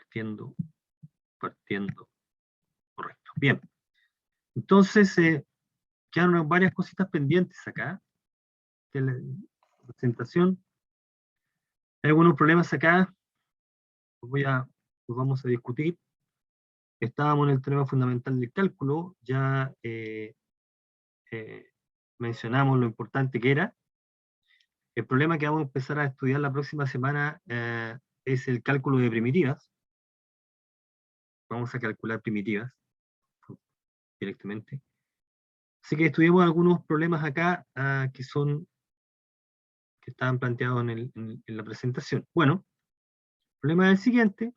partiendo, correcto. Bien, entonces quedaron varias cositas pendientes acá de la presentación. Hay algunos problemas acá, los vamos a discutir. Estábamos en el tema fundamental del cálculo, ya mencionamos lo importante que era. El problema que vamos a empezar a estudiar la próxima semana es el cálculo de primitivas. Vamos a calcular primitivas directamente. Así que estudiamos algunos problemas acá que estaban planteados en la presentación. Bueno, el problema es el siguiente.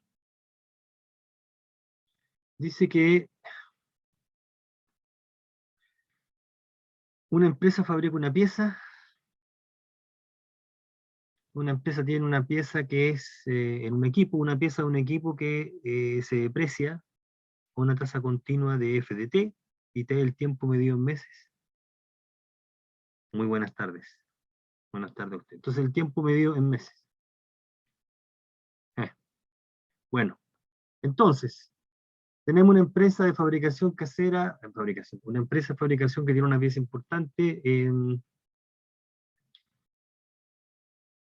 Dice que una empresa fabrica una pieza. Una empresa tiene una pieza que es en un equipo, una pieza de un equipo que se deprecia a una tasa continua de f de t y t el tiempo medido en meses. Muy buenas tardes. Buenas tardes a usted. Entonces el tiempo medido en meses. Bueno, entonces, tenemos una empresa de fabricación casera, una empresa de fabricación que tiene una pieza importante,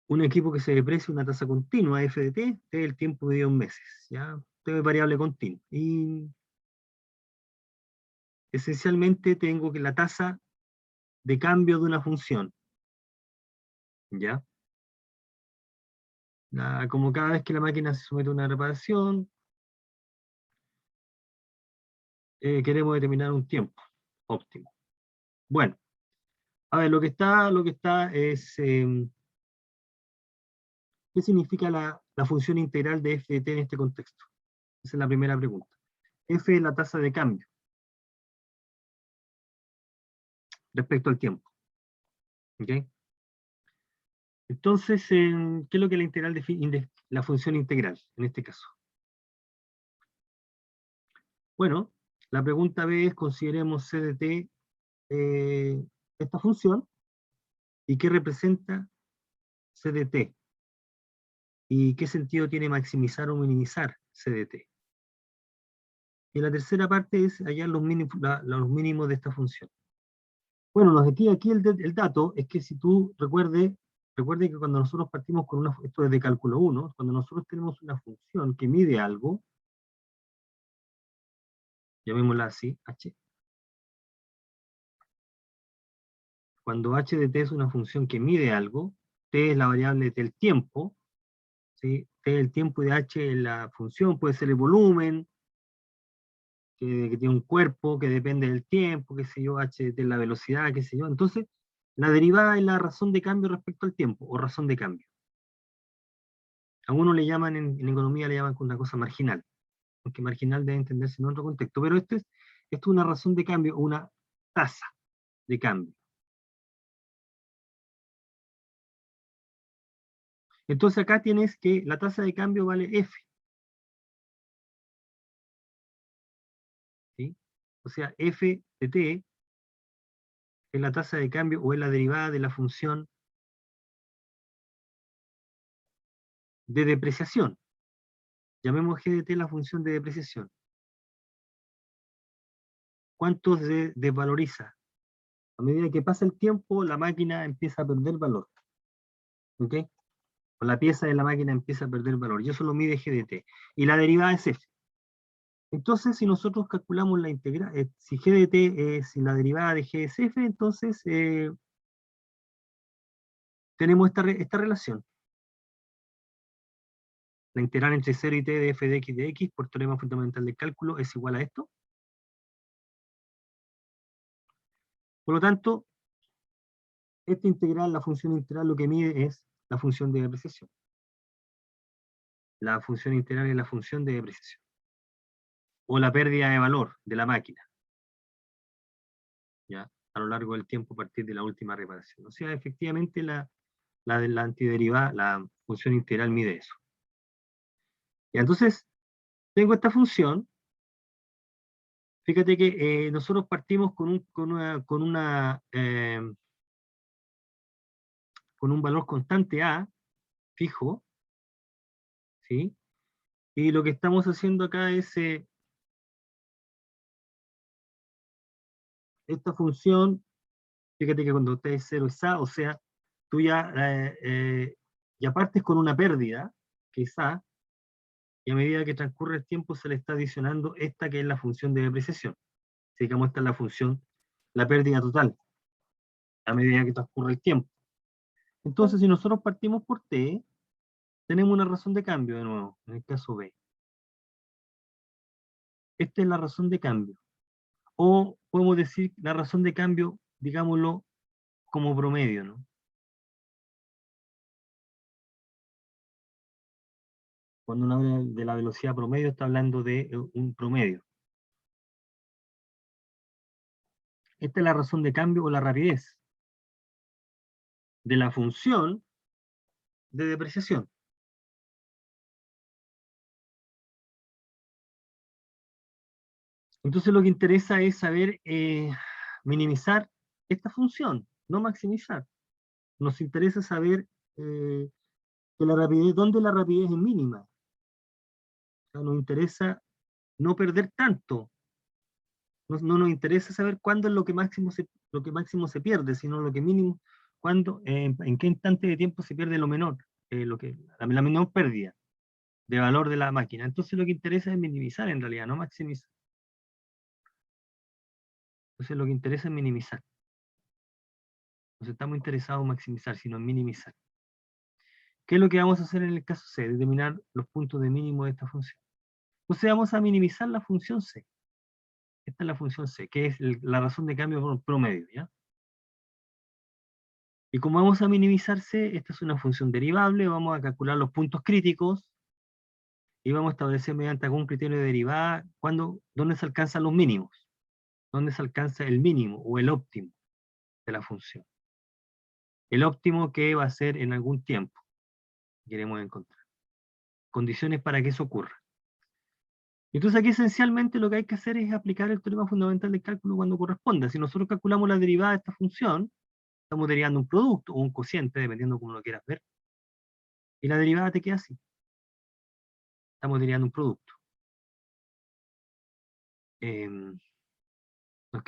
un equipo que se deprecia una tasa continua, f de t, t el tiempo medido en meses, ¿ya? T es variable continua. Y esencialmente tengo que la tasa de cambio de una función, ¿ya? Como cada vez que la máquina se somete a una reparación, queremos determinar un tiempo óptimo. Bueno, a ver, lo que está es, ¿qué significa la función integral de f de t en este contexto? Esa es la primera pregunta. F es la tasa de cambio respecto al tiempo. ¿Ok? Entonces, ¿qué es lo que la integral define la función integral en este caso? Bueno, la pregunta B es, consideremos c de t esta función, y qué representa c de t, y qué sentido tiene maximizar o minimizar c de t. Y la tercera parte es hallar los mínimos de esta función. Bueno, aquí el dato es que si tú recuerde que cuando nosotros partimos con esto es de cálculo 1, cuando nosotros tenemos una función que mide algo, llamémosla así, h. Cuando h de t es una función que mide algo, t es la variable del tiempo, ¿sí? T es el tiempo y h es la función, puede ser el volumen, que tiene un cuerpo que depende del tiempo, qué sé yo, h de la velocidad, qué sé yo. Entonces, la derivada es la razón de cambio respecto al tiempo, o razón de cambio. Algunos le llaman, en economía le llaman con una cosa marginal, aunque marginal debe entenderse en otro contexto, pero esto es una razón de cambio, una tasa de cambio. Entonces acá tienes que la tasa de cambio vale f. ¿Sí? O sea, f de t es la tasa de cambio o es la derivada de la función de depreciación. Llamemos g de t la función de depreciación. ¿Cuánto se desvaloriza? A medida que pasa el tiempo, la máquina empieza a perder valor. ¿Ok? O la pieza de la máquina empieza a perder valor. Y eso lo mide g de t. Y la derivada es f. Entonces, si nosotros calculamos la integral, si g de t es la derivada de g es f, entonces tenemos esta relación. La integral entre 0 y t de f de x por teorema fundamental del cálculo es igual a esto. Por lo tanto, esta integral, la función integral, lo que mide es la función de depreciación. La función integral es la función de depreciación. O la pérdida de valor de la máquina, ¿ya? A lo largo del tiempo a partir de la última reparación. O sea, efectivamente la antiderivada, la función integral mide eso. Y entonces, tengo esta función. Fíjate que nosotros partimos con un valor constante a, fijo, ¿sí? Y lo que estamos haciendo acá es esta función, fíjate que cuando t es 0 es A, o sea, tú ya partes con una pérdida, que es A, y a medida que transcurre el tiempo se le está adicionando esta que es la función de depreciación. Así que digamos, esta es la función, la pérdida total, a medida que transcurre el tiempo. Entonces, si nosotros partimos por t, tenemos una razón de cambio de nuevo, en el caso B. Esta es la razón de cambio. O podemos decir la razón de cambio, digámoslo, como promedio, ¿no? Cuando uno habla de la velocidad promedio, está hablando de un promedio. Esta es la razón de cambio o la rapidez de la función de depreciación. Entonces lo que interesa es saber minimizar esta función, no maximizar. Nos interesa saber que la rapidez, dónde la rapidez es mínima. O sea, nos interesa no perder tanto. No nos interesa saber cuándo es lo que máximo se pierde, sino lo que mínimo, cuándo, en qué instante de tiempo se pierde lo menor, la menor pérdida de valor de la máquina. Entonces lo que interesa es minimizar en realidad, no maximizar. Entonces lo que interesa es minimizar. No estamos interesados en maximizar, sino en minimizar. ¿Qué es lo que vamos a hacer en el caso C? Determinar los puntos de mínimo de esta función. Entonces vamos a minimizar la función C. Esta es la función C, que es la razón de cambio por promedio, ¿ya? Y como vamos a minimizar C, esta es una función derivable, vamos a calcular los puntos críticos y vamos a establecer mediante algún criterio de derivada dónde se alcanzan los mínimos, dónde se alcanza el mínimo o el óptimo de la función. El óptimo que va a ser en algún tiempo que queremos encontrar. Condiciones para que eso ocurra. Entonces aquí esencialmente lo que hay que hacer es aplicar el teorema fundamental del cálculo cuando corresponda. Si nosotros calculamos la derivada de esta función, estamos derivando un producto o un cociente, dependiendo de cómo lo quieras ver, y la derivada te queda así. Estamos derivando un producto. Nos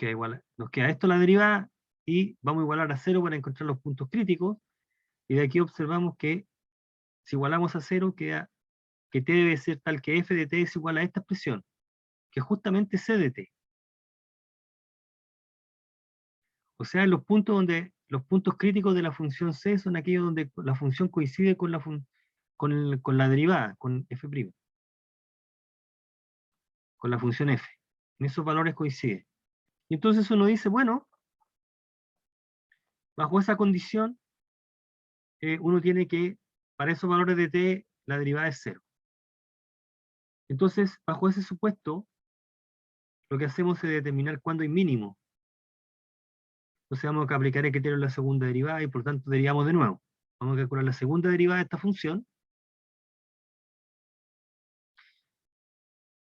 queda esto la derivada y vamos a igualar a 0 para encontrar los puntos críticos, y de aquí observamos que si igualamos a 0 queda que t debe ser tal que f de t es igual a esta expresión, que es justamente c de t. O sea, los puntos críticos de la función c son aquellos donde la función coincide con con la derivada, con f', con la función f. En esos valores coincide. Y entonces uno dice, bueno, bajo esa condición, uno tiene que, para esos valores de t, la derivada es 0. Entonces, bajo ese supuesto, lo que hacemos es determinar cuándo hay mínimo. Entonces vamos a aplicar el criterio de la segunda derivada y por tanto derivamos de nuevo. Vamos a calcular la segunda derivada de esta función.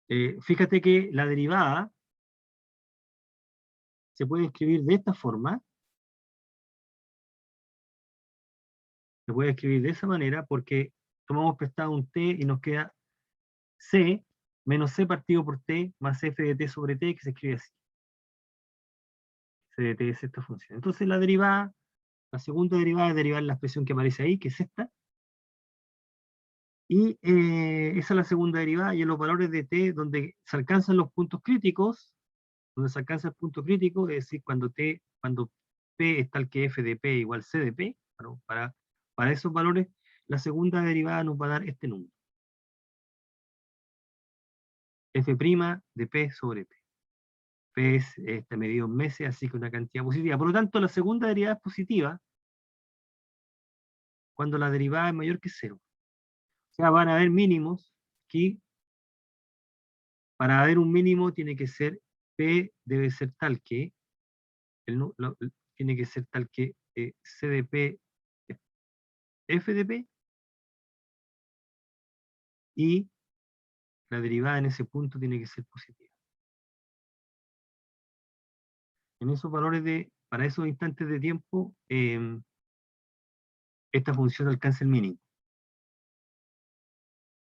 Fíjate que la derivada se puede escribir de esta forma. Se puede escribir de esa manera porque tomamos prestado un t y nos queda c menos c partido por t más f de t sobre t, que se escribe así. C de t es esta función. Entonces la derivada, la segunda derivada es derivar la expresión que aparece ahí, que es esta. Y esa es la segunda derivada, y en los valores de t donde se alcanzan los puntos críticos, donde se alcanza el punto crítico, es decir, cuando p es tal que f de p igual c de p, para esos valores, la segunda derivada nos va a dar este número. f' de p sobre p. P es medido en meses, así que una cantidad positiva. Por lo tanto, la segunda derivada es positiva cuando la derivada es mayor que 0. O sea, van a haber mínimos. Aquí, para haber un mínimo, tiene que ser p debe ser tal que tiene que ser tal que c de p es f de p, y la derivada en ese punto tiene que ser positiva. En esos valores para esos instantes de tiempo, esta función alcanza el mínimo.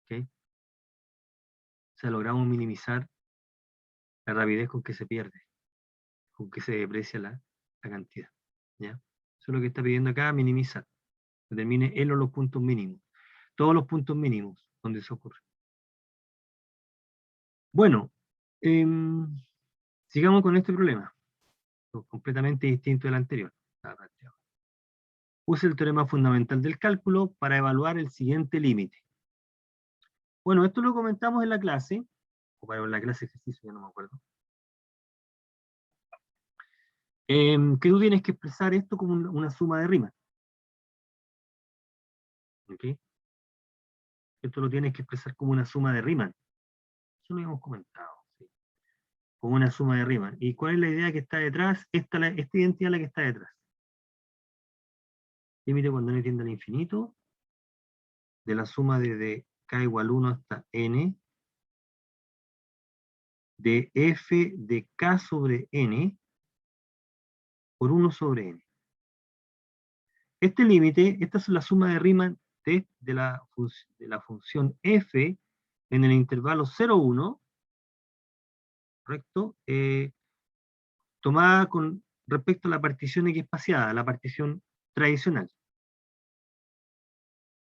¿Okay? O sea, logramos minimizar la rapidez con que se pierde, con que se deprecia la cantidad. ¿Ya? Eso es lo que está pidiendo acá, minimizar. Determine él o los puntos mínimos. Todos los puntos mínimos donde eso ocurre. Bueno, sigamos con este problema. Completamente distinto del anterior. Use el teorema fundamental del cálculo para evaluar el siguiente límite. Bueno, esto lo comentamos en la clase, o para la clase de ejercicio, ya no me acuerdo. Que tú tienes que expresar esto como una suma de rimas. ¿Ok? Esto lo tienes que expresar como una suma de Riemann. Eso lo habíamos comentado. ¿Sí? Como una suma de Riemann. ¿Y cuál es la idea que está detrás? Esta identidad es la que está detrás. Límite cuando n tiende al infinito, de la suma desde k igual 1 hasta n, de f de k sobre n, por 1 sobre n. Este límite, esta es la suma de Riemann de la función f en el intervalo 0,1, ¿correcto? Tomada con respecto a la partición X espaciada, la partición tradicional.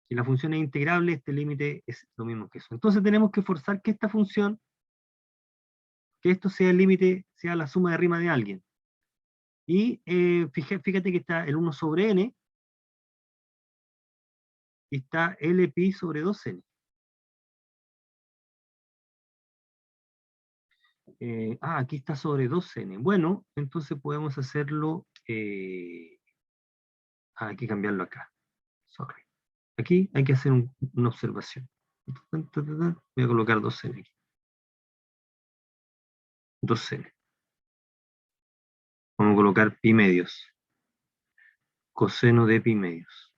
Si la función es integrable, este límite es lo mismo que eso. Entonces tenemos que forzar que esta función, que esto sea el límite, sea la suma de Riemann de alguien. Y fíjate que está el 1 sobre n, y está L pi sobre 2n. Aquí está sobre 2n. Bueno, entonces podemos hacerlo, hay que cambiarlo acá. Sorry. Aquí hay que hacer una observación. Voy a colocar 2n aquí. 2n. Vamos a colocar pi medios. Coseno de pi medios.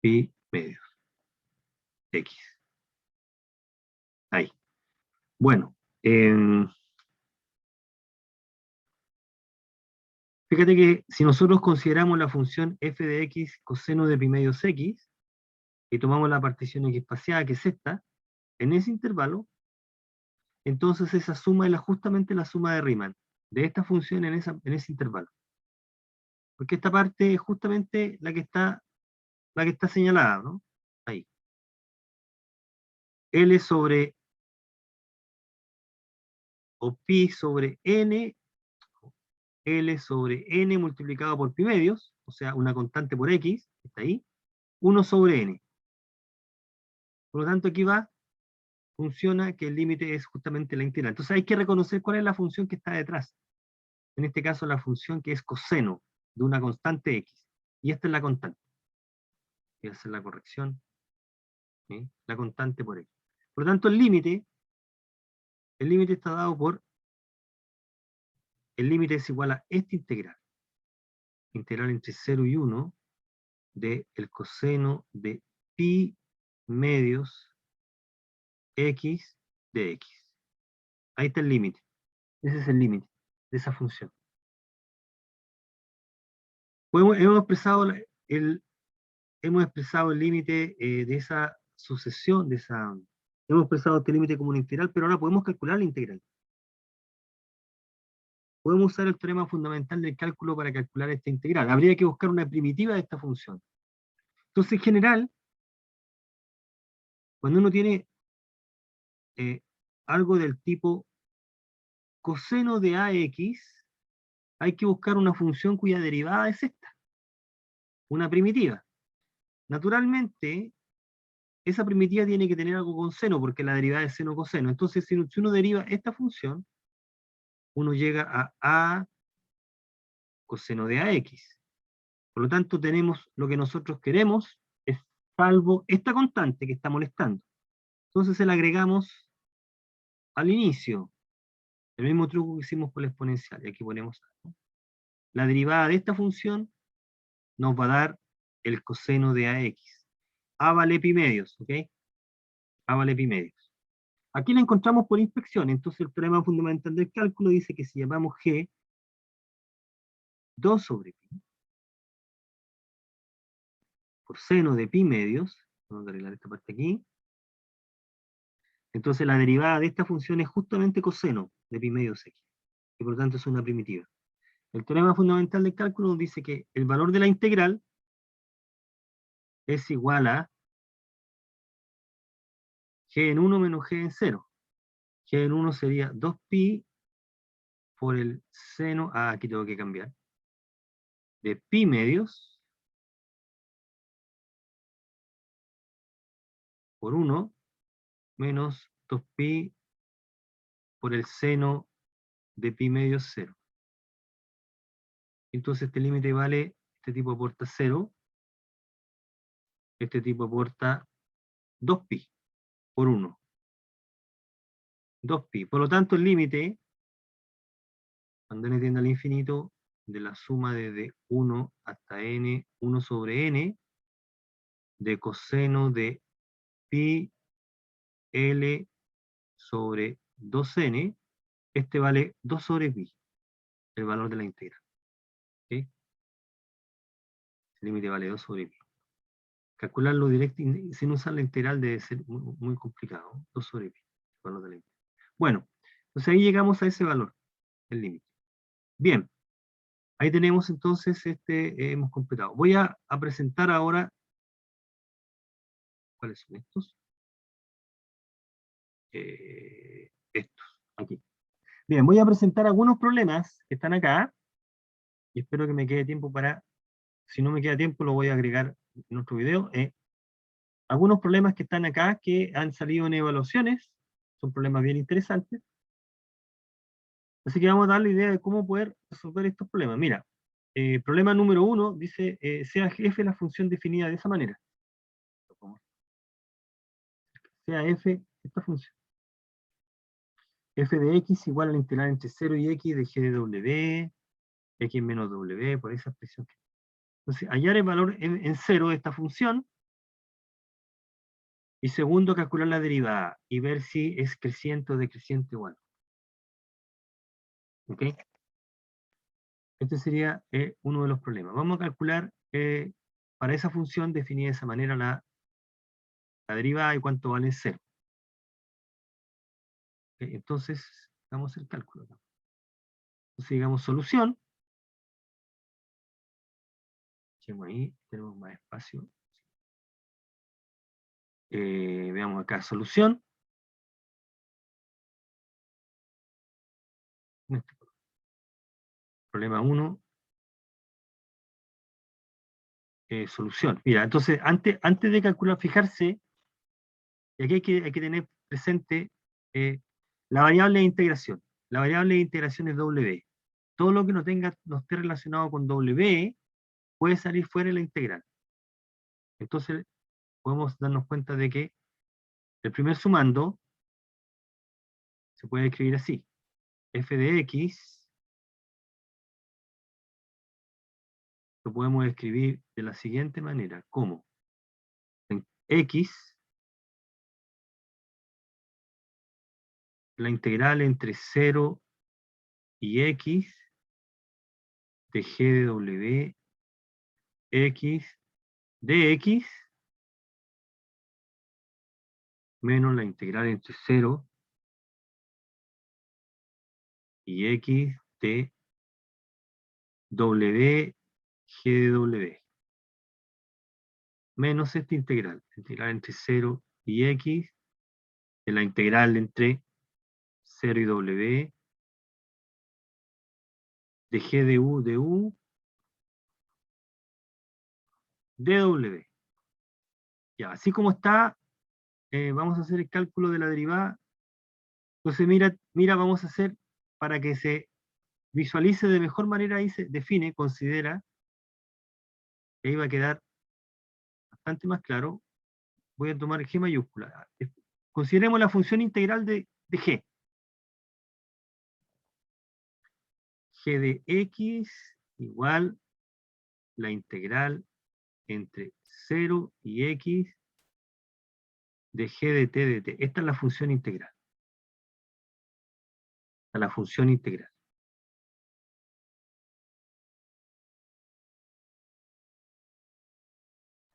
Pi medios. X. Ahí. Bueno. Fíjate que si nosotros consideramos la función f de x coseno de pi medios x, y tomamos la partición x espaciada, que es esta, en ese intervalo, entonces esa suma es justamente la suma de Riemann, de esta función en ese intervalo. Porque esta parte es justamente la que está señalada, ¿no? Ahí. L sobre, o pi sobre n, L sobre n multiplicado por pi medios, o sea, una constante por x, está ahí, 1 sobre n. Por lo tanto, aquí funciona que el límite es justamente la integral. Entonces hay que reconocer cuál es la función que está detrás. En este caso, la función que es coseno de una constante x. Y esta es la constante. Voy a hacer la corrección. ¿Sí? La constante por x. Por lo tanto, el límite está dado por, el límite es igual a esta integral. Integral entre 0 y 1 de el coseno de pi medios x de x. Ahí está el límite. Ese es el límite de esa función. Hemos expresado el límite de esa sucesión, hemos expresado este límite como una integral, pero ahora podemos calcular la integral. Podemos usar el teorema fundamental del cálculo para calcular esta integral. Habría que buscar una primitiva de esta función. Entonces, en general, cuando uno tiene algo del tipo coseno de AX, hay que buscar una función cuya derivada es esta, una primitiva. Naturalmente, esa primitiva tiene que tener algo con seno, porque la derivada es seno-coseno. Entonces, si uno deriva esta función, uno llega a A coseno de AX. Por lo tanto, tenemos lo que nosotros queremos, es salvo esta constante que está molestando. Entonces se la agregamos al inicio. El mismo truco que hicimos con la exponencial. Y aquí ponemos la derivada de esta función, nos va a dar el coseno de AX. A vale pi medios, ¿ok? A vale pi medios. Aquí la encontramos por inspección. Entonces el teorema fundamental del cálculo dice que si llamamos G 2 sobre pi por seno de pi medios, vamos a arreglar esta parte aquí, Entonces la derivada de esta función es justamente coseno de pi medios x, y por lo tanto es una primitiva. El teorema fundamental del cálculo nos dice que el valor de la integral es igual a g en 1 menos g en 0. G en 1 sería 2pi por el seno, aquí tengo que cambiar, de pi medios por 1 menos 2pi por el seno de pi medios 0. Entonces este límite vale, este tipo aporta 0, este tipo aporta 2pi por 1. 2pi. Por lo tanto, el límite, cuando n tiende al infinito, de la suma desde 1 hasta n, 1 sobre n, de coseno de pi L sobre 2n, este vale 2 sobre pi, el valor de la integral. ¿Okay? El límite vale 2 sobre pi. Calcularlo directo sin usar la integral debe ser muy, muy complicado. 2 sobre pi, el valor de la integral. Bueno, entonces ahí llegamos a ese valor, el límite. Bien, ahí tenemos entonces, hemos completado. Voy a presentar ahora, ¿cuáles son estos? Estos, aquí. Bien, voy a presentar algunos problemas que están acá, y espero que me quede tiempo para, si no me queda tiempo lo voy a agregar en otro video. Algunos problemas que están acá que han salido en evaluaciones, son problemas bien interesantes. Así que vamos a dar la idea de cómo poder resolver estos problemas. Mira, problema número 1 dice, sea f la función definida de esa manera. Sea f esta función. F de x igual a la integral entre 0 y x de g de w, x menos w, por esa expresión. Entonces, hallar el valor en 0 de esta función, y segundo, calcular la derivada, y ver si es creciente o decreciente o algo. ¿Ok? Este sería uno de los problemas. Vamos a calcular para esa función definida de esa manera la derivada y cuánto vale 0. ¿Ok? Entonces, hagamos el cálculo. Entonces, digamos solución. Echemos ahí, tenemos más espacio. Veamos acá, solución. Problema 1. Solución. Mira, entonces, antes de calcular, fijarse, y aquí hay que tener presente la variable de integración. La variable de integración es W. Todo lo que no esté relacionado con W puede salir fuera de la integral. Entonces, podemos darnos cuenta de que el primer sumando se puede escribir así. F de X lo podemos escribir de la siguiente manera, como en X, la integral entre 0 y X de G de W, X de X, menos la integral entre 0 y X de W, G de W. Menos esta integral entre 0 y X, de la integral entre 0 y W, de G de U de U, de W. Ya, así como está, vamos a hacer el cálculo de la derivada. Entonces, mira, vamos a hacer, para que se visualice de mejor manera, ahí se define, considera, que ahí va a quedar bastante más claro. Voy a tomar G mayúscula. Consideremos la función integral de G. G de X igual la integral entre 0 y X de G de T de T. Esta es la función integral. Esta es la función integral.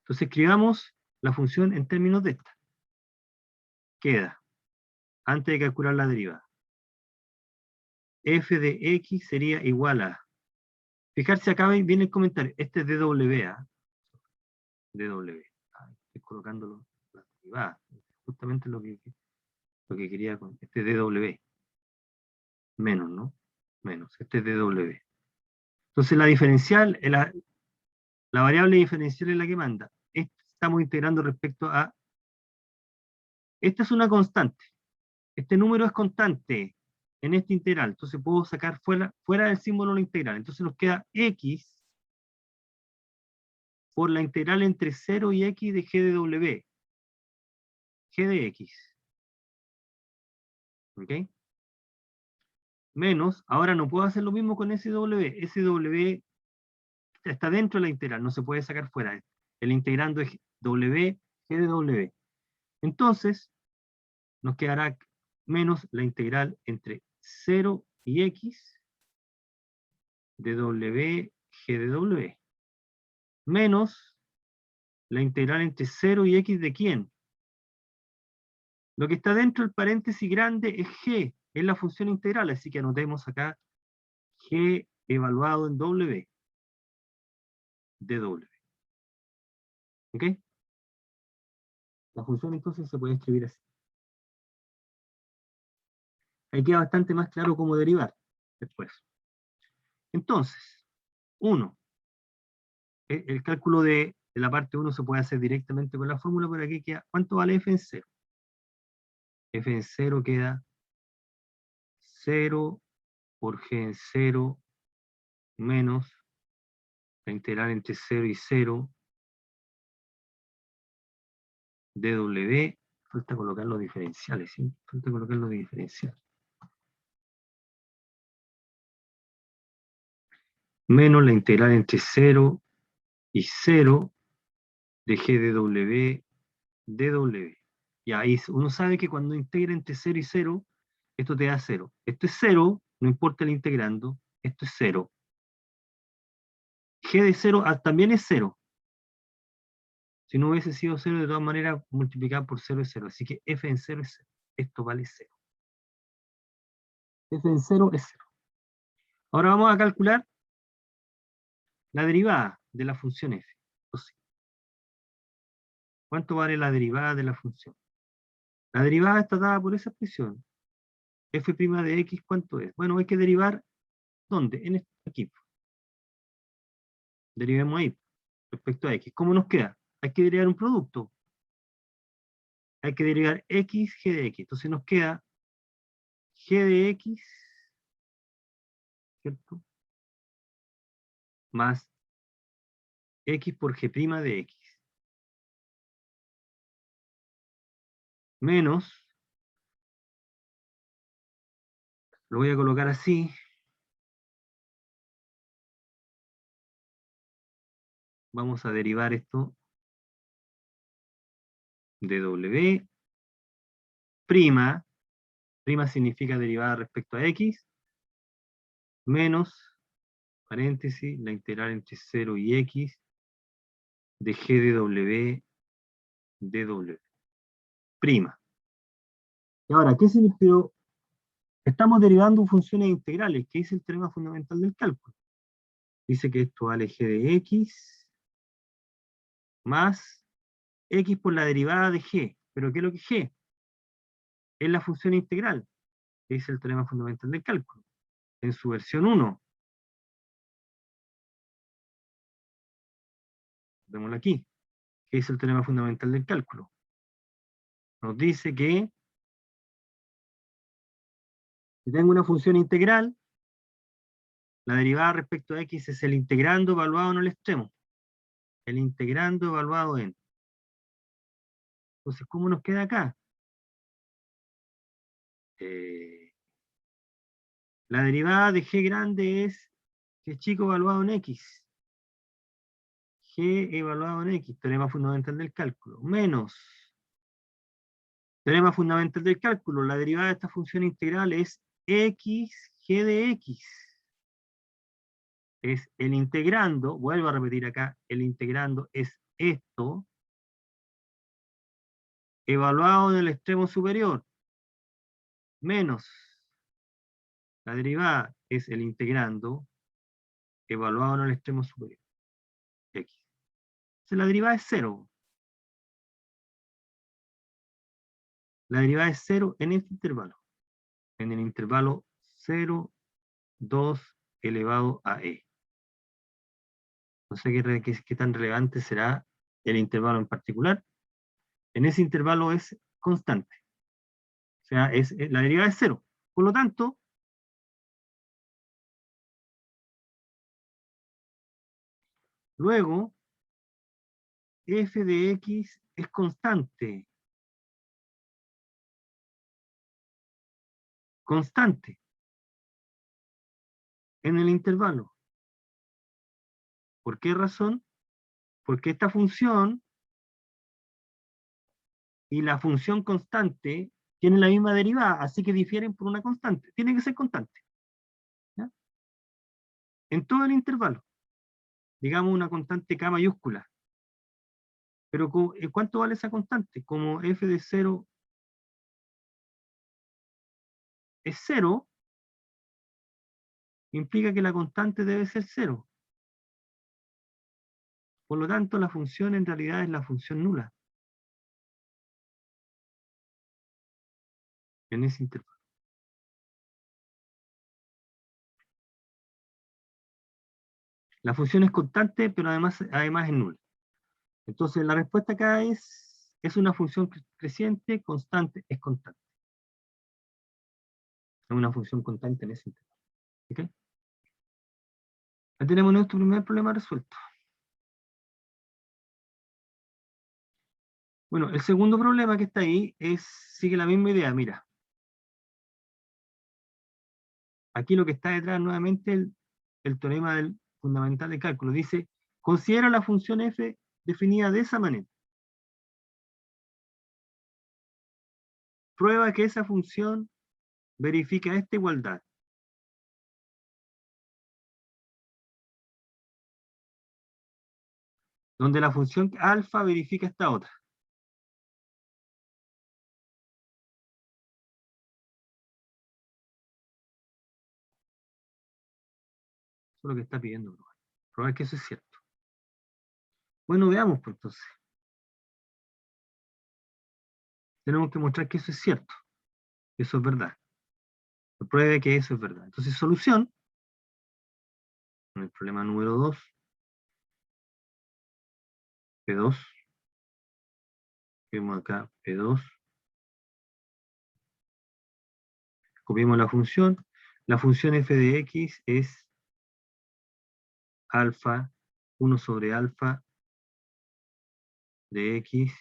Entonces escribamos la función en términos de esta. Queda antes de calcular la derivada. F de X sería igual a, fijarse acá viene el comentario, este es dw, dw, estoy colocando la derivada, justamente lo que quería con este dw, menos, ¿no? Menos, este es dw. Entonces la diferencial, la variable diferencial es la que manda. Estamos integrando respecto a, esta es una constante, este número es constante en este integral, entonces puedo sacar fuera del símbolo la integral, entonces nos queda x por la integral entre 0 y x de g de w, g de x, ¿ok? Menos, ahora no puedo hacer lo mismo con SW está dentro de la integral, no se puede sacar fuera, el integrando es w, g de w. Entonces, nos quedará menos la integral entre 0 y x de w, g de w, menos la integral entre 0 y x de quién. Lo que está dentro del paréntesis grande es g, es la función integral, así que anotemos acá g evaluado en w, de w. ¿Ok? La función entonces se puede escribir así. Ahí queda bastante más claro cómo derivar después. Entonces, 1. El cálculo de la parte 1 se puede hacer directamente con la fórmula, pero aquí queda, ¿cuánto vale f en 0? F en 0 queda 0 por g en 0 menos la integral entre 0 y 0 dw, falta colocar los diferenciales, ¿sí? Falta colocar los diferenciales. Menos la integral entre 0 y 0 de g de w, dw. Y ahí uno sabe que cuando integra entre 0 y 0, esto te da 0. Esto es 0, no importa el integrando, esto es 0. G de 0 también es 0. Si no hubiese sido 0, de todas maneras, multiplicar por 0 es 0. Así que f en 0 es 0. Esto vale 0. F en 0 es 0. Ahora vamos a calcular la derivada de la función f. Entonces, ¿cuánto vale la derivada de la función? La derivada está dada por esa expresión. F' de x, ¿cuánto es? Bueno, hay que derivar, ¿dónde? En este aquí. Derivemos ahí, respecto a x. ¿Cómo nos queda? Hay que derivar un producto. Hay que derivar x, g de x. Entonces nos queda g de x, ¿cierto? Más x por g' de x. Menos, lo voy a colocar así. Vamos a derivar esto de w'. Prima significa derivada respecto a x. Menos, paréntesis, la integral entre 0 y x de g de w, dw. Prima. Y ahora, ¿qué significa? Estamos derivando funciones integrales, que es el teorema fundamental del cálculo. Dice que esto vale g de x más x por la derivada de g. ¿Pero qué es lo que es g? Es la función integral, que es el teorema fundamental del cálculo. En su versión 1. Vémoslo aquí, que es el teorema fundamental del cálculo. Nos dice que si tengo una función integral, la derivada respecto a x es el integrando evaluado en el extremo. El integrando evaluado en. Entonces, ¿cómo nos queda acá? La derivada de g grande es g chico evaluado en x. G evaluado en x, teorema fundamental del cálculo. Menos teorema fundamental del cálculo. La derivada de esta función integral es x g de x. Es el integrando, vuelvo a repetir acá, el integrando es esto, evaluado en el extremo superior. menos la derivada es el integrando evaluado en el extremo superior, x. Entonces la derivada es 0. La derivada es 0 en este intervalo. En el intervalo 0, 2 elevado a e. No sé qué tan relevante será el intervalo en particular. En ese intervalo es constante. O sea, la derivada es 0. Por lo tanto, luego, f de x es constante. Constante. En el intervalo. ¿Por qué razón? Porque esta función y la función constante tienen la misma derivada, así que difieren por una constante. Tiene que ser constante. ¿Ya? En todo el intervalo. Digamos una constante K mayúscula. Pero ¿cuánto vale esa constante? Como f de 0 es 0, implica que la constante debe ser 0. Por lo tanto, la función en realidad es la función nula. En ese intervalo. La función es constante, pero además es nula. Entonces, la respuesta acá es una función creciente, constante, es constante. Es una función constante en ese intervalo. ¿Ok? Ya tenemos nuestro primer problema resuelto. Bueno, el segundo problema que está ahí sigue la misma idea. Mira, aquí lo que está detrás nuevamente el teorema del fundamental de cálculo. Dice, considera la función f definida de esa manera. Prueba que esa función verifica esta igualdad. Donde la función alfa verifica esta otra. Eso es lo que está pidiendo probar. Probar que eso es cierto. Bueno, veamos pues entonces. Tenemos que mostrar que eso es cierto. Que eso es verdad. Pruebe que eso es verdad. Entonces, solución. En el problema número 2. P2. Vemos acá P2. Copiamos la función. La función f de x es alfa, 1 sobre alfa de x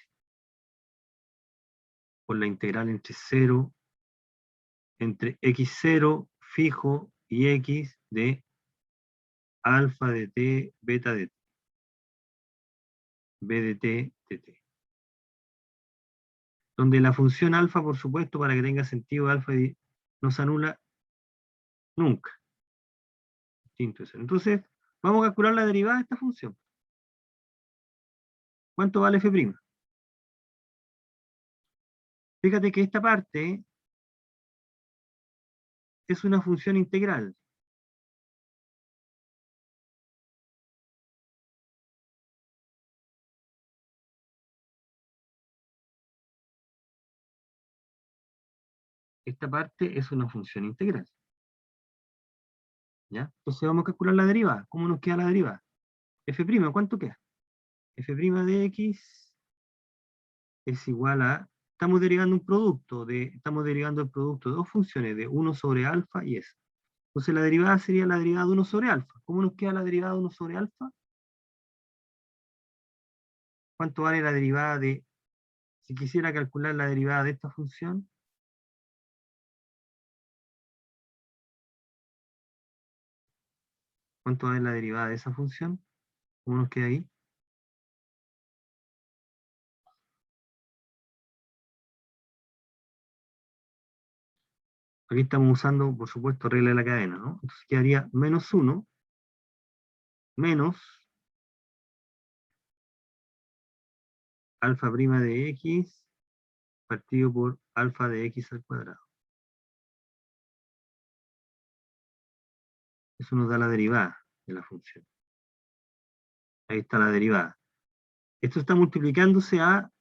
por la integral entre 0, entre x0 fijo y x de alfa de t, beta de t, b de t, de t. Donde la función alfa, por supuesto, para que tenga sentido, alfa no se anula nunca. Entonces, vamos a calcular la derivada de esta función. ¿Cuánto vale f'? Fíjate que esta parte es una función integral. Esta parte es una función integral. ¿Ya? Entonces vamos a calcular la derivada. ¿Cómo nos queda la derivada? F', ¿cuánto queda? F' de x es igual a... Estamos derivando el producto de dos funciones, de 1 sobre alfa y s. Entonces la derivada sería la derivada de 1 sobre alfa. ¿Cómo nos queda la derivada de 1 sobre alfa? ¿Cuánto vale la derivada si quisiera calcular la derivada de esta función? ¿Cuánto vale la derivada de esa función? ¿Cómo nos queda ahí? Aquí estamos usando, por supuesto, regla de la cadena, ¿no? Entonces quedaría menos 1 menos alfa prima de x partido por alfa de x al cuadrado. Eso nos da la derivada de la función. Ahí está la derivada. Esto está multiplicándose a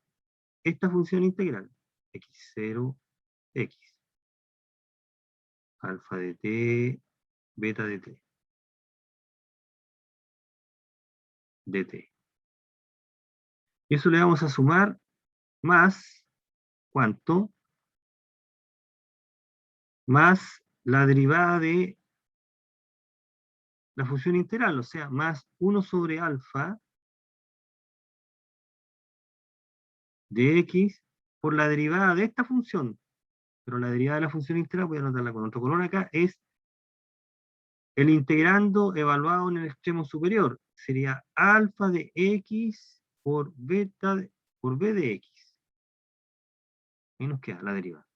esta función integral. X0, X. Alfa de t, beta de t. dt. Y eso le vamos a sumar más, ¿cuánto? Más la derivada de la función integral, o sea, más 1 sobre alfa de x por la derivada de esta función. Pero la derivada de la función integral, voy a anotarla con otro color acá, es el integrando evaluado en el extremo superior. Sería alfa de x por beta por b de x. Y nos queda la derivada.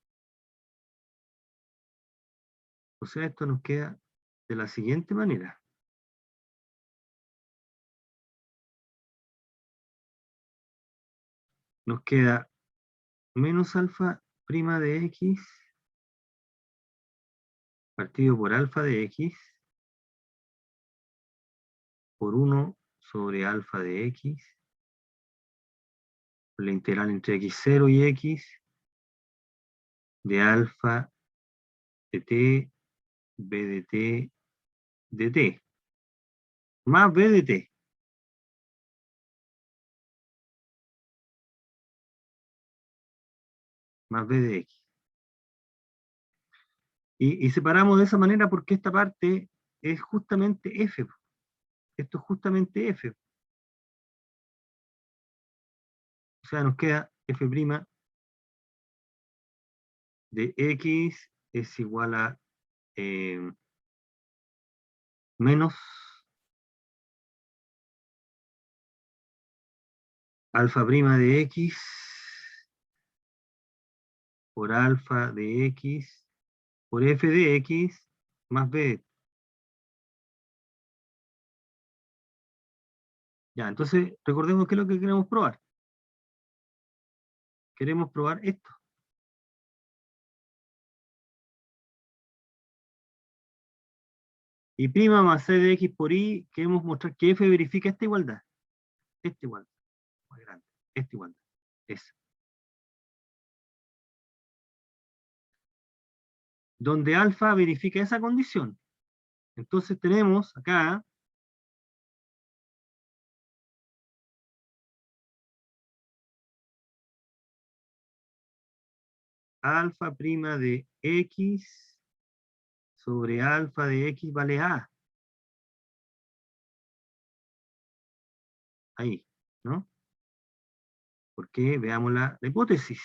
O sea, esto nos queda de la siguiente manera. Nos queda menos alfa prima de x partido por alfa de x por 1 sobre alfa de x, por la integral entre x0 y x de alfa de t, b de t, de t, más b de t. Más b de x. Y separamos de esa manera porque esta parte es justamente f. Esto es justamente f. O sea, nos queda f' de x es igual a menos alfa prima de x por alfa de x por f de x más b. Ya, entonces recordemos qué es lo que queremos probar. Queremos probar esto. Y prima más c de x por y, queremos mostrar que f verifica esta igualdad. Esta igualdad. Más grande. Esta igualdad. Esa. Donde alfa verifica esa condición. Entonces tenemos acá alfa prima de x sobre alfa de x vale a. Ahí, ¿no? Porque veamos la hipótesis.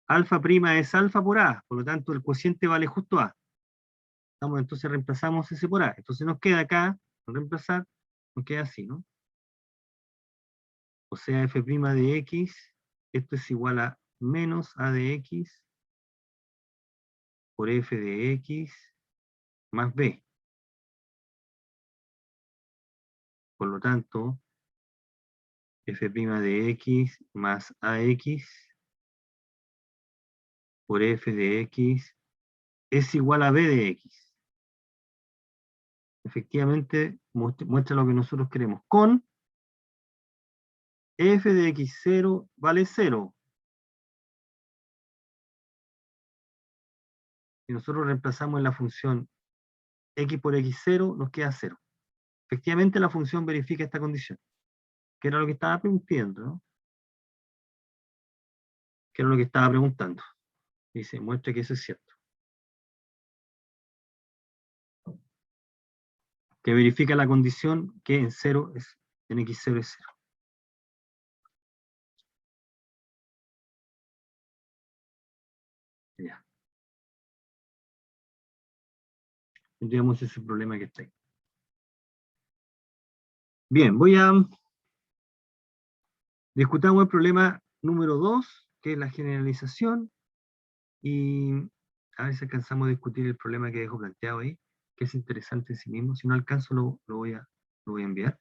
Alfa prima es alfa por a, por lo tanto el cociente vale justo a. Entonces reemplazamos ese por a. Entonces nos queda acá, al reemplazar, nos queda así, ¿no? O sea, f' de x, esto es igual a menos a de x por f de x más b. Por lo tanto, f' de x más ax por f de x es igual a b de x. Efectivamente, muestra lo que nosotros queremos. Con f de x0 vale 0. Si nosotros reemplazamos en la función x por x0, nos queda 0. Efectivamente, la función verifica esta condición, que era lo que estaba pidiendo, ¿no? Que era lo que estaba preguntando. Dice, muestra que eso es cierto. Que verifica la condición que en 0 es, en x0 es 0. Ya. Tendríamos ese problema que está ahí. Bien, voy a discutamos el problema número 2, que es la generalización, y a ver si alcanzamos a discutir el problema que dejo planteado ahí, que es interesante en sí mismo. Si no alcanzo, lo voy a enviar.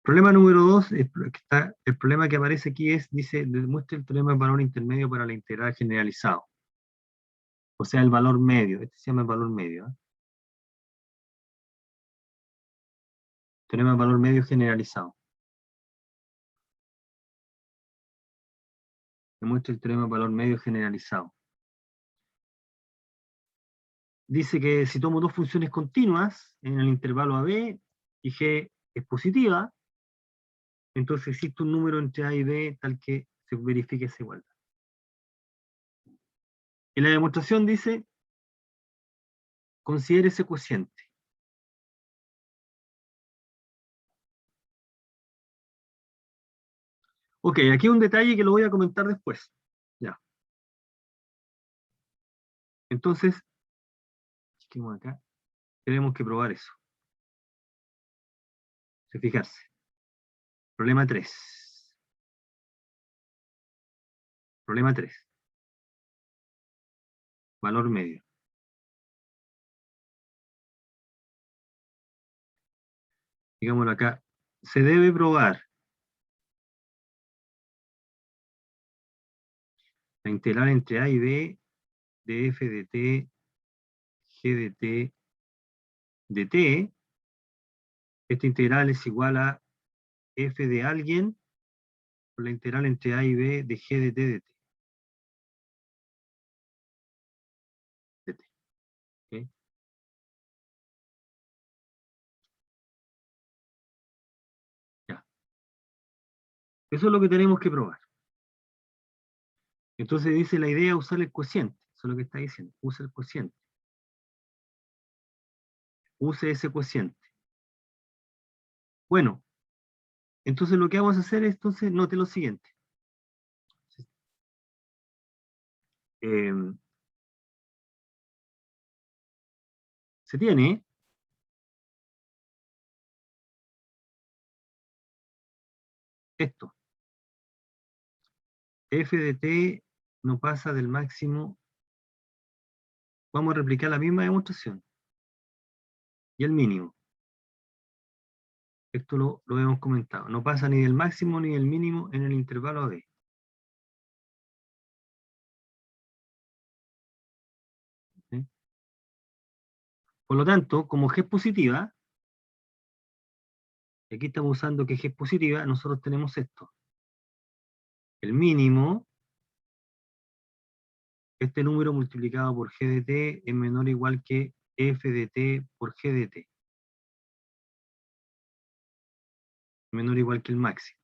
Problema número 2, el problema que aparece aquí es, dice, demuestre el teorema de valor intermedio para la integral generalizado. O sea, el valor medio. Este se llama el valor medio. Teorema del valor medio generalizado. Demuestra el teorema del valor medio generalizado. Dice que si tomo dos funciones continuas en el intervalo AB y G es positiva, entonces existe un número entre A y B tal que se verifique esa igualdad. Y la demostración dice, considere ese cociente. Ok, aquí hay un detalle que lo voy a comentar después. Ya. Entonces, chequemos acá. Tenemos que probar eso. Fijarse. Problema 3. Problema 3. Valor medio. Digámoslo acá. Se debe probar la integral entre A y B de f de t, g de t, de t. Esta integral es igual a f de alguien por la integral entre A y B de g de t de t. De t. ¿Okay? Ya. Eso es lo que tenemos que probar. Entonces dice la idea usar el cociente. Eso es lo que está diciendo. Usa el cociente. Use ese cociente. Bueno, entonces lo que vamos a hacer es, entonces, note lo siguiente. Se tiene esto. F de t no pasa del máximo. Vamos a replicar la misma demostración. Y el mínimo. Esto lo hemos comentado. No pasa ni del máximo ni del mínimo en el intervalo AB. ¿Sí? Por lo tanto, como G es positiva, y aquí estamos usando que G es positiva, nosotros tenemos esto. El mínimo, este número multiplicado por G de t es menor o igual que F de t por G de t. Menor o igual que el máximo.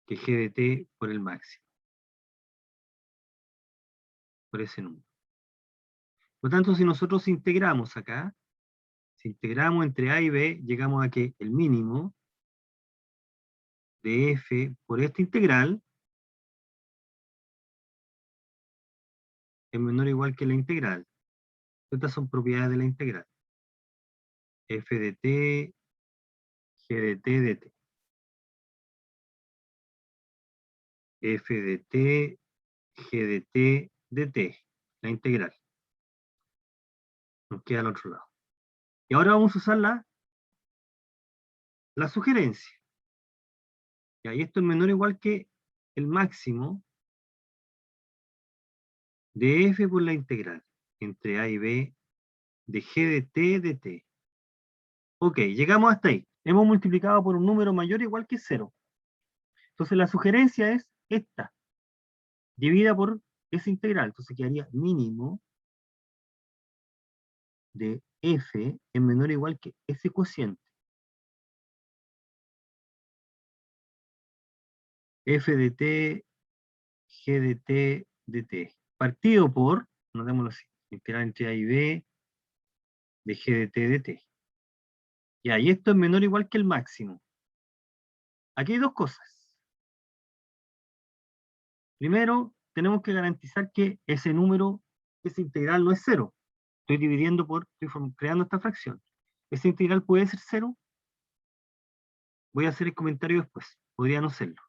Que G de t por el máximo. Por ese número. Por lo tanto, si nosotros integramos acá, si integramos entre A y B, llegamos a que el mínimo de f por esta integral es menor o igual que la integral. Estas son propiedades de la integral. F de t, g de t de t. F de t, g de t de t. La integral. Nos queda al otro lado. Y ahora vamos a usar la sugerencia. Y esto es menor o igual que el máximo de f por la integral entre a y b de g de t de t. Ok, llegamos hasta ahí. Hemos multiplicado por un número mayor o igual que 0. Entonces la sugerencia es esta, dividida por esa integral. Entonces quedaría mínimo de f es menor o igual que ese cociente. F de t, g de t de t. Partido por, notémoslo así, integral entre a y b de g de t de t. Ya, y esto es menor o igual que el máximo. Aquí hay dos cosas. Primero, tenemos que garantizar que ese número, esa integral no es cero. Estoy dividiendo estoy creando esta fracción. ¿Esa integral puede ser cero? Voy a hacer el comentario después. Podría no serlo.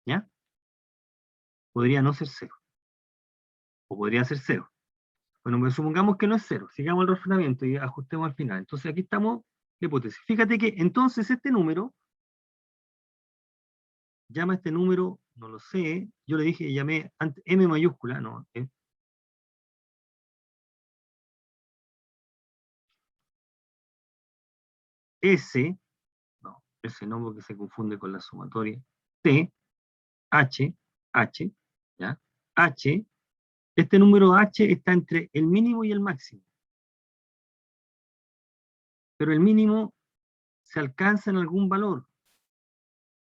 ¿Ya? Podría no ser cero. O podría ser cero. Bueno, pues supongamos que no es cero. Sigamos el razonamiento y ajustemos al final. Entonces aquí estamos, la hipótesis. Fíjate que entonces este número, llama este número, no lo sé, yo le dije, llamé m mayúscula, no, S, no, S no porque se confunde con la sumatoria, T, H, H, ¿ya? H, este número H está entre el mínimo y el máximo. Pero el mínimo se alcanza en algún valor,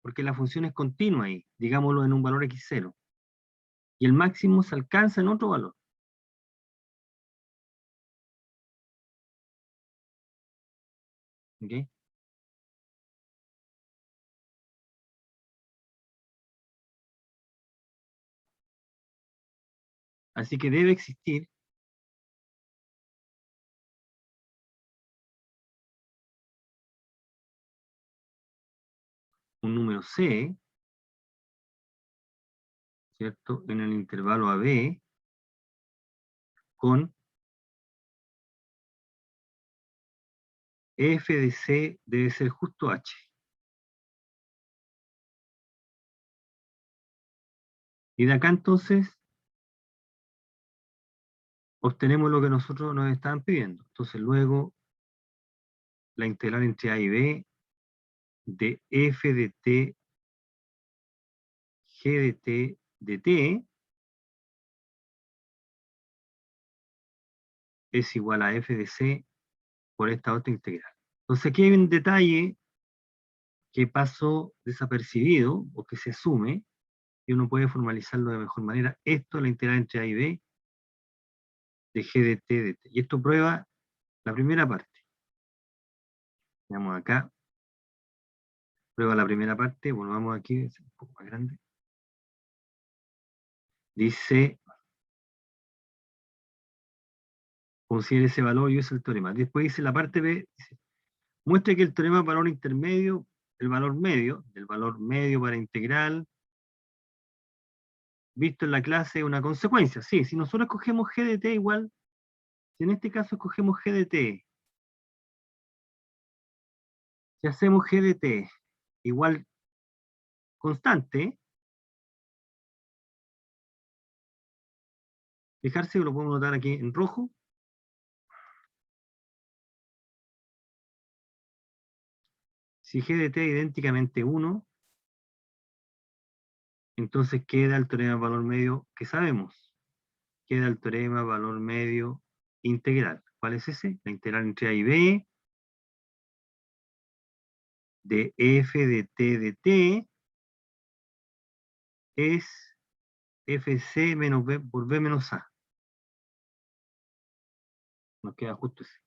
porque la función es continua ahí, digámoslo en un valor x0. Y el máximo se alcanza en otro valor. ¿Ok? Así que debe existir un número C, ¿cierto? En el intervalo AB, con f de C debe ser justo H. Y de acá entonces obtenemos lo que nosotros nos estaban pidiendo. Entonces luego la integral entre A y B de f de t, g de t, de t, es igual a f de c por esta otra integral. Entonces aquí hay un detalle que pasó desapercibido o que se asume y uno puede formalizarlo de mejor manera. Esto es la integral entre A y B de g de t de t. Y esto prueba la primera parte. Veamos acá. Prueba la primera parte. Volvamos aquí, es un poco más grande. Dice, considere ese valor y use el teorema. Después dice la parte B, dice, muestre que el teorema valor intermedio, el valor medio, del valor medio para integral, visto en la clase, es una consecuencia. Sí, si nosotros escogemos g de t igual, si en este caso escogemos g de t, si hacemos g de t igual constante, fijarse, lo podemos notar aquí en rojo, si g de t es idénticamente 1, entonces queda el teorema valor medio que sabemos. Queda el teorema valor medio integral. ¿Cuál es ese? La integral entre A y B de f de t de t es fc menos b por b menos a. Nos queda justo ese.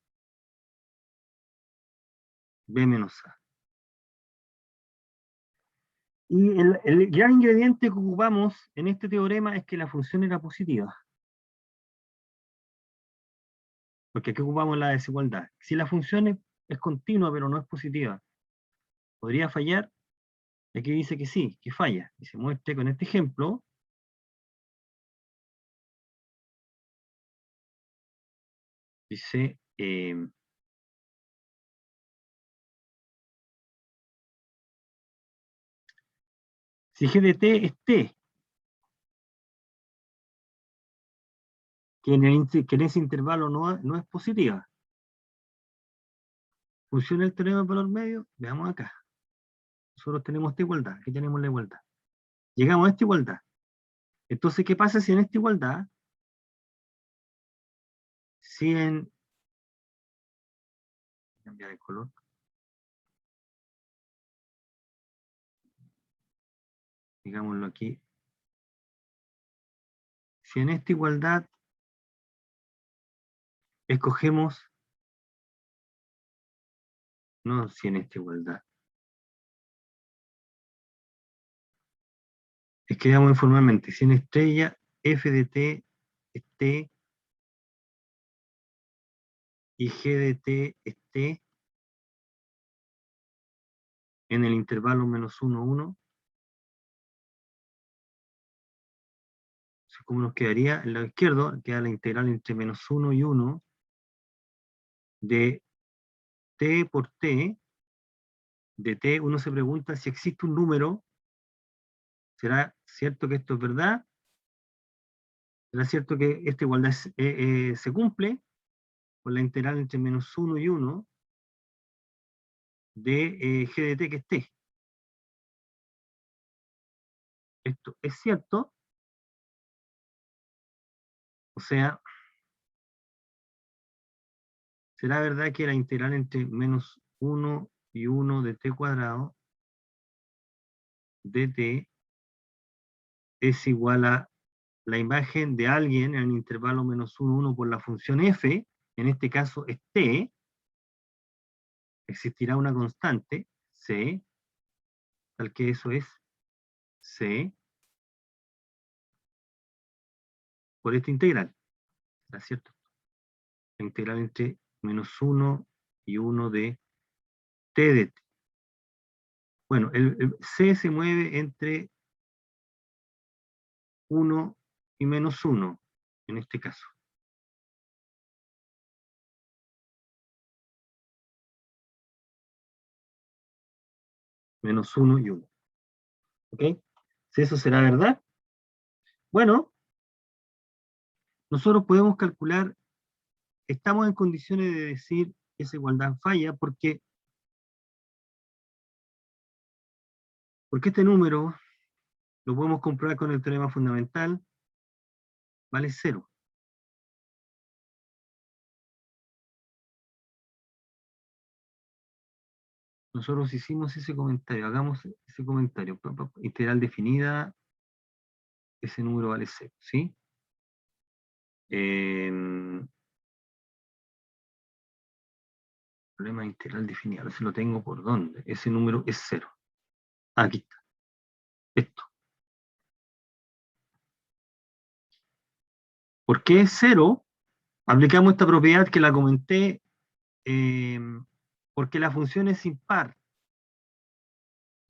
B menos a. Y el gran ingrediente que ocupamos en este teorema es que la función era positiva. Porque aquí ocupamos la desigualdad. Si la función es continua pero no es positiva, ¿podría fallar? Aquí dice que sí, que falla. Y se muestre con este ejemplo. Dice, si g de t es t, que en ese intervalo no es positiva, ¿funciona el teorema del valor medio? Veamos acá. Nosotros tenemos esta igualdad, aquí tenemos la igualdad. Llegamos a esta igualdad. Entonces, ¿qué pasa si en esta igualdad, si en... cambiar el color. Digámoslo aquí. Si en esta igualdad escogemos, no si en esta igualdad, escribamos informalmente, si en estrella f de t es t y g de t es t en el intervalo menos 1, 1, ¿cómo nos quedaría? En lado izquierdo queda la integral entre menos 1 y 1 de t por t, de t uno se pregunta si existe un número, ¿será cierto que esto es verdad? ¿Será cierto que esta igualdad se cumple con la integral entre menos 1 y 1 de g de t que es t. Esto es cierto, o sea, será verdad que la integral entre menos 1 y 1 de t cuadrado de t es igual a la imagen de alguien en el intervalo menos 1, 1 por la función f, en este caso es t, existirá una constante, c, tal que eso es c, por esta integral, ¿está cierto? La integral entre menos 1 y 1 de t de t. Bueno, el c se mueve entre 1 y menos 1, en este caso. Menos 1 y 1. ¿Ok? Si eso será verdad, bueno, nosotros podemos calcular, estamos en condiciones de decir que esa igualdad falla porque este número lo podemos comprobar con el teorema fundamental, vale 0. Nosotros hicimos ese comentario, hagamos ese comentario. Integral definida, ese número vale 0, ¿sí? Problema integral definida, a ver si lo tengo por dónde. Ese número es 0. Aquí está. Esto. ¿Por qué es 0? Aplicamos esta propiedad que la comenté, porque la función es impar.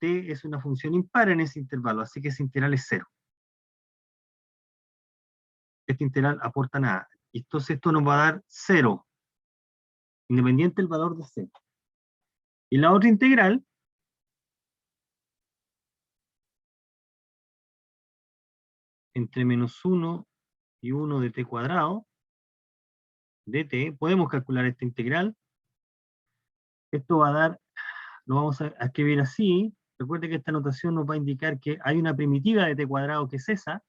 T es una función impar en ese intervalo, así que ese integral es 0. Este integral aporta nada. Entonces esto nos va a dar 0, independiente del valor de c. Y la otra integral, entre menos 1 y 1 de t cuadrado, de t, podemos calcular esta integral. Esto va a dar, lo vamos a escribir así. Recuerde que esta notación nos va a indicar que hay una primitiva de t cuadrado que es esa,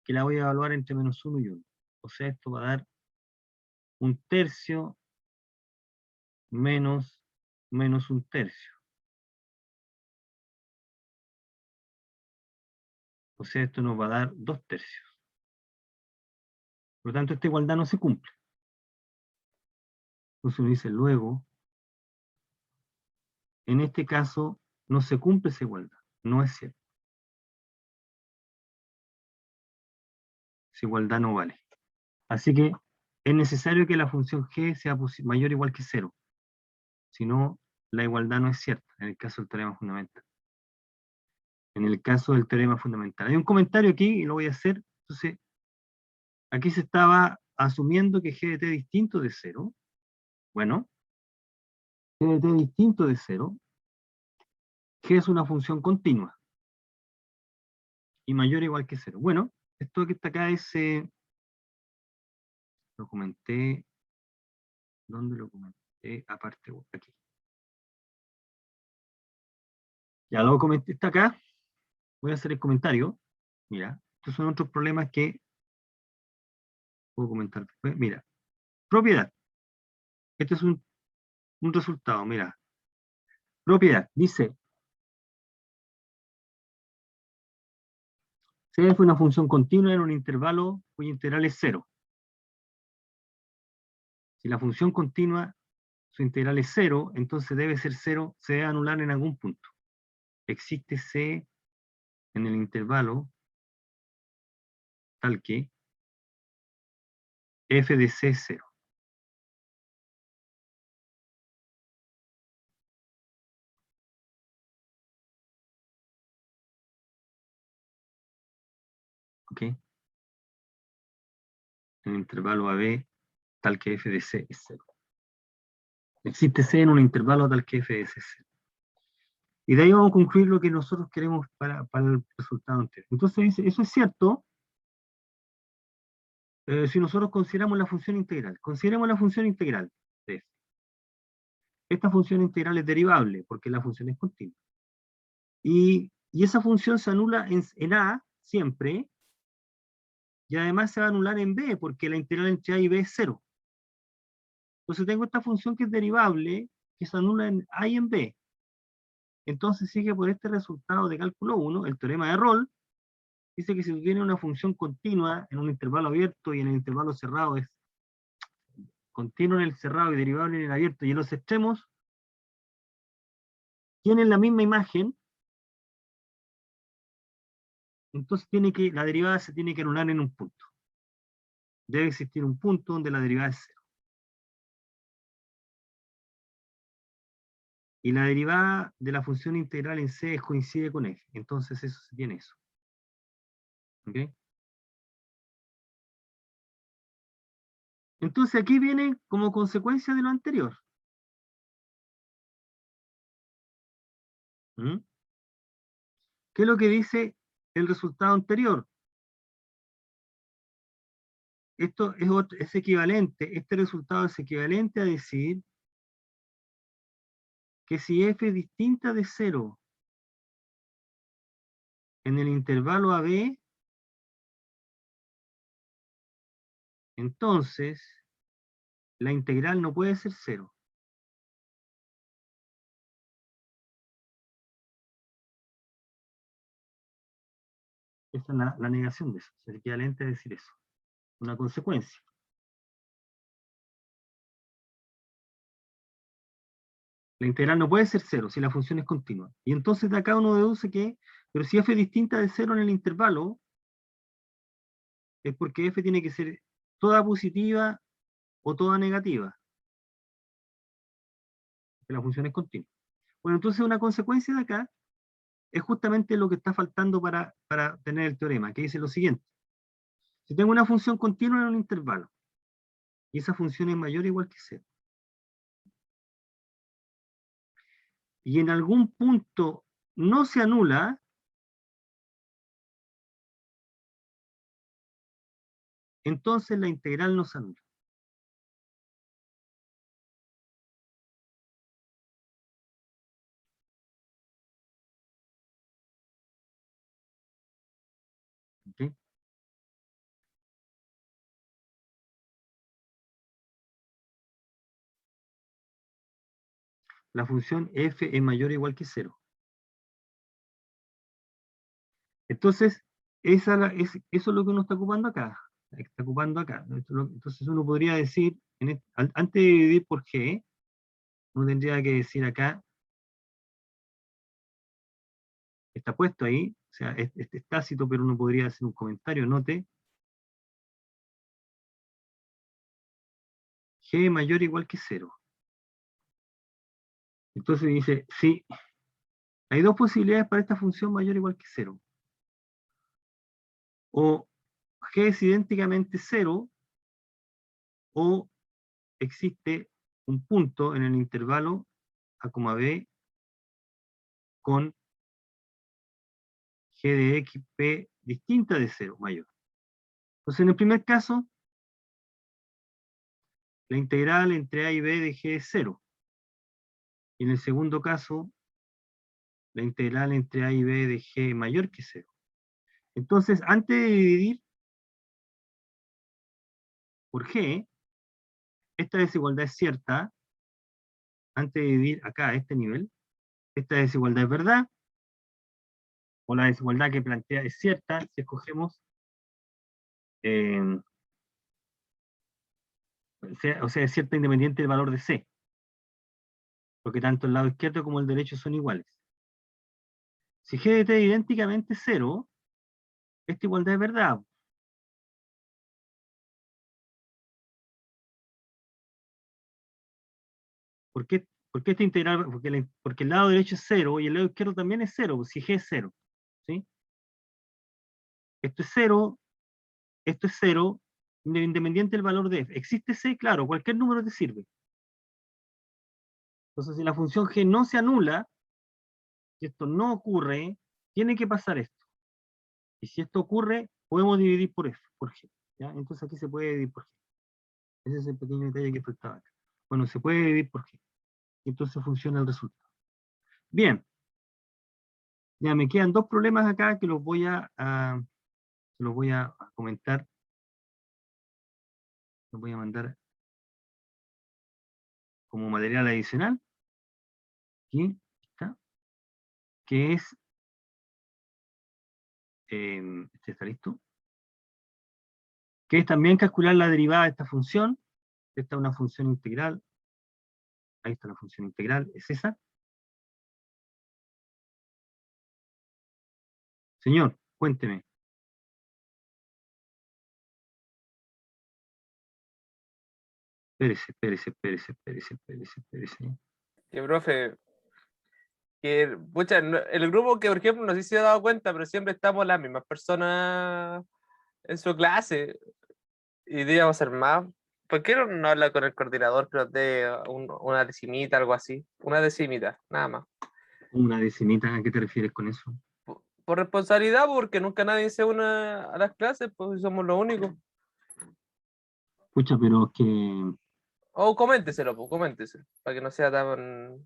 que la voy a evaluar entre menos 1 y 1. O sea, esto va a dar 1/3 menos 1/3. O sea, esto nos va a dar 2/3. Por lo tanto, esta igualdad no se cumple. Entonces uno dice, luego, en este caso, no se cumple esa igualdad. No es cierto. Esa igualdad no vale. Así que es necesario que la función g sea mayor o igual que 0. Si no, la igualdad no es cierta, en el caso del teorema fundamental. En el caso del teorema fundamental. Hay un comentario aquí, y lo voy a hacer. Entonces, aquí se estaba asumiendo que g de t es distinto de 0. Bueno, g de t es distinto de 0. G es una función continua. Y mayor o igual que 0. Bueno, esto que está acá es... lo comenté... ¿Dónde lo comenté? Aparte, aquí. Ya lo comenté, está acá. Voy a hacer el comentario. Mira, estos son otros problemas que puedo comentar después. Mira, propiedad. Este es un resultado, mira. Propiedad, dice, C fue una función continua en un intervalo cuyo integral es 0. Si la función continua, su integral es 0, entonces debe ser 0, se debe anular en algún punto. Existe C en el intervalo tal que f de c es 0. ¿Ok? En el intervalo AB tal que f de c es 0. Existe C en un intervalo tal que f de c es 0. Y de ahí vamos a concluir lo que nosotros queremos para el resultado anterior. Entonces dice, eso es cierto, si nosotros consideramos la función integral. Consideremos la función integral de f. esta función integral es derivable, porque la función es continua. Y esa función se anula en A siempre, y además se va a anular en B, porque la integral entre A y B es 0. Entonces tengo esta función que es derivable, que se anula en A y en B. Entonces sigue por este resultado de cálculo 1, el teorema de Rolle, dice que si tú tienes una función continua en un intervalo abierto y en el intervalo cerrado es continuo en el cerrado y derivable en el abierto, y en los extremos tienen la misma imagen, entonces la derivada se tiene que anular en un punto. Debe existir un punto donde la derivada es 0. Y la derivada de la función integral en C coincide con F. Entonces eso se tiene eso. ¿Okay? Entonces aquí viene como consecuencia de lo anterior. ¿Mm? ¿Qué es lo que dice el resultado anterior? Esto es equivalente, este resultado es equivalente a decir que si f es distinta de 0 en el intervalo AB, entonces la integral no puede ser 0. Esa es la negación de eso, es equivalente a decir eso, una consecuencia. La integral no puede ser 0 si la función es continua. Y entonces de acá uno deduce que, pero si f es distinta de 0 en el intervalo, es porque f tiene que ser toda positiva o toda negativa, que la función es continua. Bueno, entonces una consecuencia de acá es justamente lo que está faltando para tener el teorema, que dice lo siguiente. Si tengo una función continua en un intervalo, y esa función es mayor o igual que 0, y en algún punto no se anula, entonces la integral no se anula. ¿Okay? La función f es mayor o igual que 0. Entonces, eso es lo que uno está ocupando acá. Está ocupando acá. Entonces uno podría decir, antes de dividir por g, uno tendría que decir acá, está puesto ahí, o sea, es tácito, pero uno podría hacer un comentario, note, g mayor o igual que 0. Entonces dice, sí, hay dos posibilidades para esta función mayor o igual que 0. O g es idénticamente 0, o existe un punto en el intervalo a, b con g de x, p distinta de 0, mayor. Entonces, en el primer caso, la integral entre a y b de g es 0. Y en el segundo caso, la integral entre a y b de g es mayor que 0. Entonces, antes de dividir por g, esta desigualdad es cierta. Antes de dividir acá a este nivel, esta desigualdad es verdad, o la desigualdad que plantea es cierta, si escogemos, o sea, es cierta independiente del valor de c, porque tanto el lado izquierdo como el derecho son iguales. Si g de t es idénticamente 0, esta igualdad es verdad. ¿Por qué, esta integral? Porque el lado derecho es 0 y el lado izquierdo también es 0, si g es 0. ¿Sí? Esto es 0, esto es 0, independiente del valor de f. ¿Existe c? Claro, cualquier número te sirve. Entonces, si la función g no se anula, si esto no ocurre, tiene que pasar esto. Y si esto ocurre, podemos dividir por f, por g. ¿Ya? Entonces aquí se puede dividir por g. Ese es el pequeño detalle que faltaba acá. Bueno, se puede dividir por g. y entonces funciona el resultado. Bien. Ya me quedan dos problemas acá que los voy a comentar. Los voy a mandar como material adicional. Aquí está. Que es, este está listo. Que es también calcular la derivada de esta función. Esta es una función integral. Ahí está la función integral, es esa. Señor, cuénteme. Espérese. Que profe, que pucha, el grupo que por ejemplo no sé si se ha dado cuenta, pero siempre estamos las mismas personas en su clase y deberíamos ser más. ¿Por qué no habla con el coordinador que nos dé una decimita, algo así? Una decimita, nada más. Una decimita, ¿a qué te refieres con eso? Por responsabilidad, porque nunca nadie se une a las clases, pues somos los únicos. Pucha, pero es que O coménteselo, pues, coménteselo, para que no sea tan...